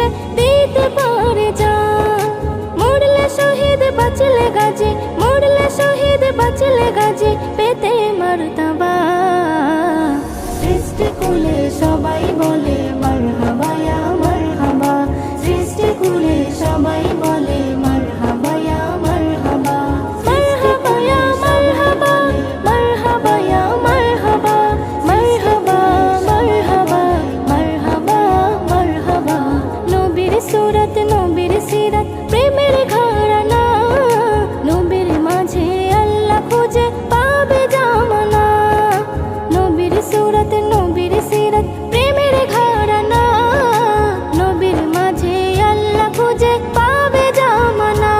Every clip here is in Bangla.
যায় দিতে পারে জান। মরলে শহীদ বাঁচলে গাজী, মরলে শহীদ বাঁচলে গাজী, পেতে মারতাবা। সৃষ্টিকুলে সবাই বলে মারহাবা ইয়া মারহাবা, সৃষ্টিকুলে সবাই বলে মারহাবা ইয়া মারহাবা। মারহাবা ইয়া মারহাবা, মারহাবা ইয়া মারহাবা, মারহাবা মারহাবা মারহাবা মারহাবা। নবীর সুরত নবীর সিরাত প্রেমের ঘরানা, নবীর মাঝে আল্লাহ খুঁজে পাবে জামানা। নবীর সুরত নবীর সিরাত প্রেমের ঘরানা, নবীর মাঝে আল্লাহ খুঁজে পাবে জামানা।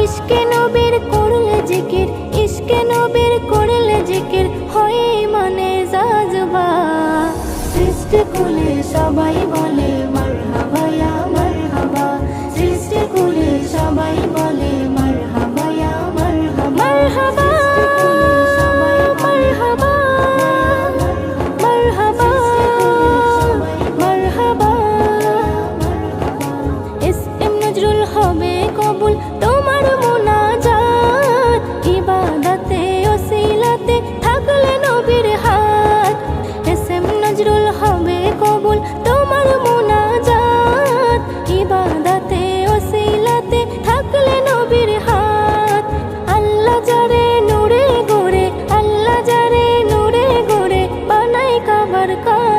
ইশকে নবীর করলে জিকির, ইশকে নবীর করলে জিকির, হয় মনে জাজবা। সৃষ্টিকুলে সবাই বলে মারহাবা ইয়া মারহাবা, সৃষ্টিকুলে সবাই বলে মারহাবা ইয়া মারহাবা। মারহাবা মারহাবা মারহাবা মারহাবা। এসএম নজরুল হবে কবুল তোমার মুনাজাত, ইবাদতে ওসিলাতে থাকলে নবীর হাত। এসএম নজরুল হবে কবুল তোমার মুনাজাত, ইবাদতে ওসিলাতে থাকলে নবীর হাত। আল্লাহ যারে নূরে গড়ে, আল্লাহ যারে নূরে গড়ে, বানাই কাবার কাজ।